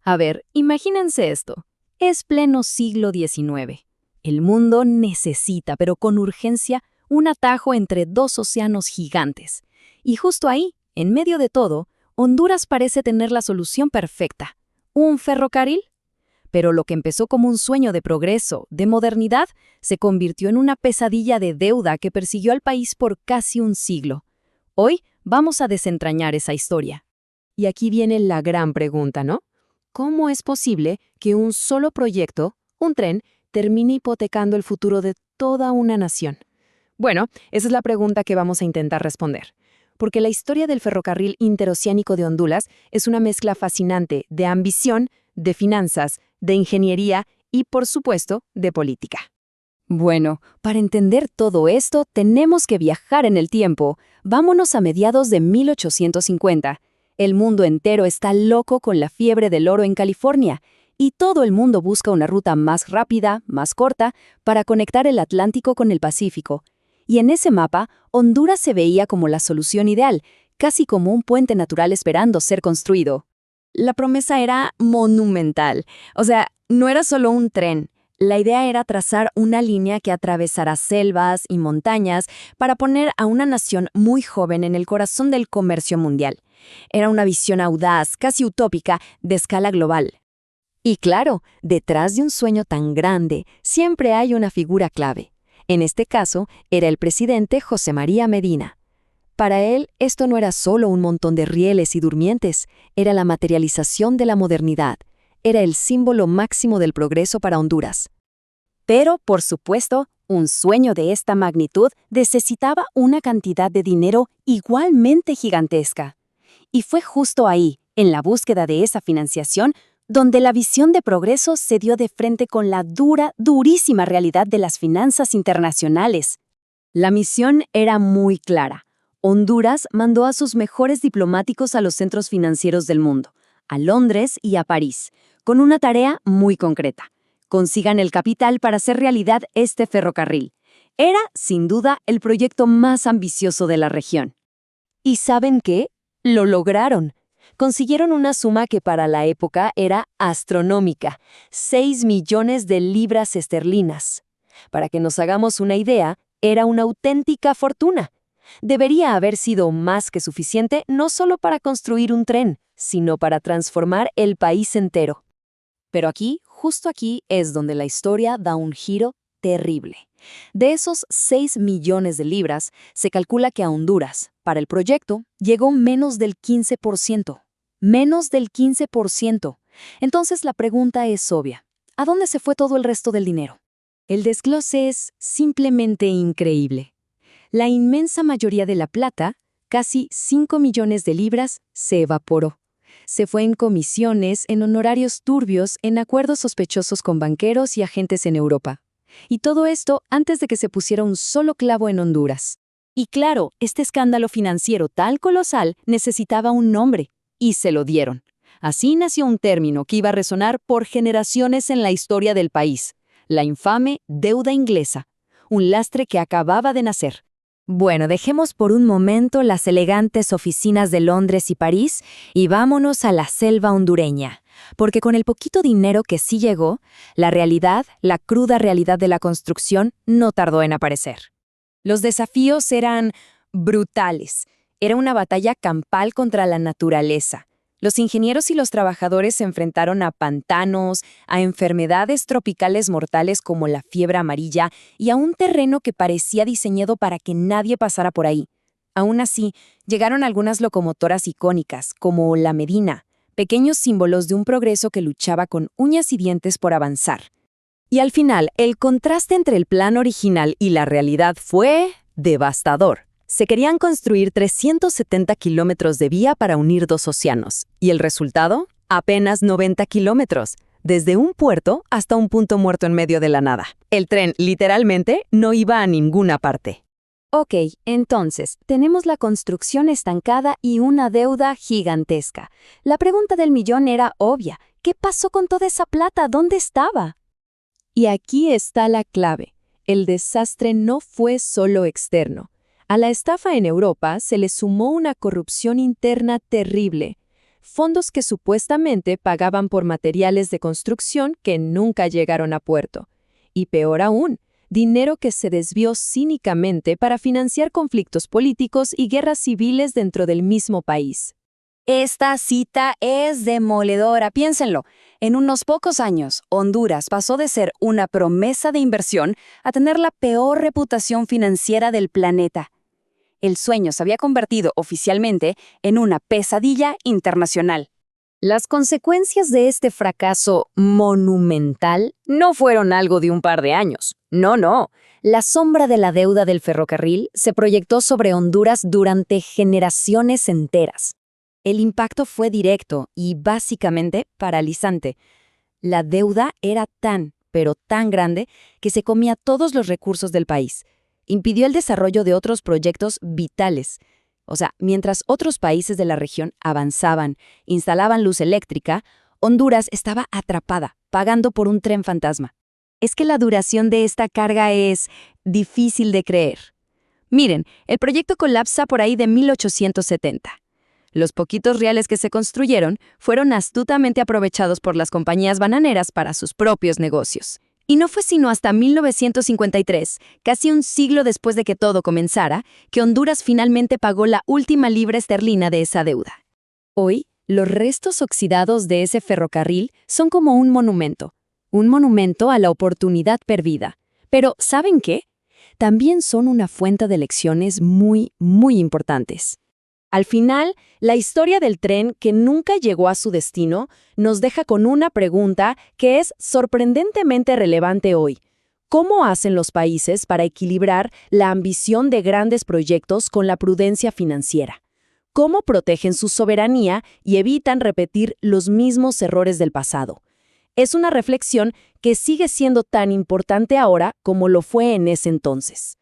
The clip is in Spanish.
A ver, imagínense esto. Es pleno siglo XIX. El mundo necesita, pero con urgencia, un atajo entre dos océanos gigantes. Y justo ahí, en medio de todo, Honduras parece tener la solución perfecta. ¿Un ferrocarril? Pero lo que empezó como un sueño de progreso, de modernidad, se convirtió en una pesadilla de deuda que persiguió al país por casi un siglo. Hoy vamos a desentrañar esa historia. Y aquí viene la gran pregunta, ¿no? ¿Cómo es posible que un solo proyecto, un tren, termine hipotecando el futuro de toda una nación? Bueno, esa es la pregunta que vamos a intentar responder. Porque la historia del ferrocarril interoceánico de Honduras es una mezcla fascinante de ambición, de finanzas, de ingeniería y, por supuesto, de política. Bueno, para entender todo esto tenemos que viajar en el tiempo. Vámonos a mediados de 1850. El mundo entero está loco con la fiebre del oro en California, y todo el mundo busca una ruta más rápida, más corta, para conectar el Atlántico con el Pacífico. Y en ese mapa, Honduras se veía como la solución ideal, casi como un puente natural esperando ser construido. La promesa era monumental. O sea, no era solo un tren. La idea era trazar una línea que atravesara selvas y montañas para poner a una nación muy joven en el corazón del comercio mundial. Era una visión audaz, casi utópica, de escala global. Y claro, detrás de un sueño tan grande, siempre hay una figura clave. En este caso, era el presidente José María Medina. Para él, esto no era solo un montón de rieles y durmientes, era la materialización de la modernidad. Era el símbolo máximo del progreso para Honduras. Pero, por supuesto, un sueño de esta magnitud necesitaba una cantidad de dinero igualmente gigantesca. Y fue justo ahí, en la búsqueda de esa financiación, donde la visión de progreso se dio de frente con la durísima realidad de las finanzas internacionales. La misión era muy clara. Honduras mandó a sus mejores diplomáticos a los centros financieros del mundo, a Londres y a París, con una tarea muy concreta. Consigan el capital para hacer realidad este ferrocarril. Era, sin duda, el proyecto más ambicioso de la región. ¿Y saben qué? Lo lograron. Consiguieron una suma que para la época era astronómica, 6 millones de libras esterlinas. Para que nos hagamos una idea, era una auténtica fortuna. Debería haber sido más que suficiente no solo para construir un tren, sino para transformar el país entero. Pero aquí, justo aquí, es donde la historia da un giro terrible. De esos 6 millones de libras, se calcula que a Honduras, para el proyecto, llegó menos del 15%. Menos del 15%. Entonces la pregunta es obvia. ¿A dónde se fue todo el resto del dinero? El desglose es simplemente increíble. La inmensa mayoría de la plata, casi 5 millones de libras, se evaporó. Se fue en comisiones, en honorarios turbios, en acuerdos sospechosos con banqueros y agentes en Europa. Y todo esto antes de que se pusiera un solo clavo en Honduras. Y claro, este escándalo financiero tan colosal necesitaba un nombre, y se lo dieron. Así nació un término que iba a resonar por generaciones en la historia del país: la infame deuda inglesa, un lastre que acababa de nacer. Bueno, dejemos por un momento las elegantes oficinas de Londres y París y vámonos a la selva hondureña, porque con el poquito dinero que sí llegó, la realidad, la cruda realidad de la construcción, no tardó en aparecer. Los desafíos eran brutales. Era una batalla campal contra la naturaleza. Los ingenieros y los trabajadores se enfrentaron a pantanos, a enfermedades tropicales mortales como la fiebre amarilla y a un terreno que parecía diseñado para que nadie pasara por ahí. Aún así, llegaron algunas locomotoras icónicas, como la Medina, pequeños símbolos de un progreso que luchaba con uñas y dientes por avanzar. Y al final, el contraste entre el plan original y la realidad fue devastador. Se querían construir 370 kilómetros de vía para unir dos océanos. ¿Y el resultado? Apenas 90 kilómetros, desde un puerto hasta un punto muerto en medio de la nada. El tren, literalmente, no iba a ninguna parte. Ok, entonces, tenemos la construcción estancada y una deuda gigantesca. La pregunta del millón era obvia. ¿Qué pasó con toda esa plata? ¿Dónde estaba? Y aquí está la clave. El desastre no fue solo externo. A la estafa en Europa se le sumó una corrupción interna terrible. fondos que supuestamente pagaban por materiales de construcción que nunca llegaron a puerto. Y peor aún, dinero que se desvió cínicamente para financiar conflictos políticos y guerras civiles dentro del mismo país. Esta cita es demoledora, piénsenlo. En unos pocos años, Honduras pasó de ser una promesa de inversión a tener la peor reputación financiera del planeta. El sueño se había convertido oficialmente en una pesadilla internacional. Las consecuencias de este fracaso monumental no fueron algo de un par de años. No. La sombra de la deuda del ferrocarril se proyectó sobre Honduras durante generaciones enteras. El impacto fue directo y básicamente paralizante. La deuda era pero tan grande, que se comía todos los recursos del país. Impidió el desarrollo de otros proyectos vitales. O sea, mientras otros países de la región avanzaban, instalaban luz eléctrica, Honduras estaba atrapada, pagando por un tren fantasma. Es que la duración de esta carga es difícil de creer. Miren, el proyecto colapsa por ahí de 1870. Los poquitos reales que se construyeron fueron astutamente aprovechados por las compañías bananeras para sus propios negocios. Y no fue sino hasta 1953, casi un siglo después de que todo comenzara, que Honduras finalmente pagó la última libra esterlina de esa deuda. Hoy, los restos oxidados de ese ferrocarril son como un monumento a la oportunidad perdida. Pero, ¿saben qué? También son una fuente de lecciones muy importantes. Al final, la historia del tren que nunca llegó a su destino nos deja con una pregunta que es sorprendentemente relevante hoy. ¿Cómo hacen los países para equilibrar la ambición de grandes proyectos con la prudencia financiera? ¿Cómo protegen su soberanía y evitan repetir los mismos errores del pasado? Es una reflexión que sigue siendo tan importante ahora como lo fue en ese entonces.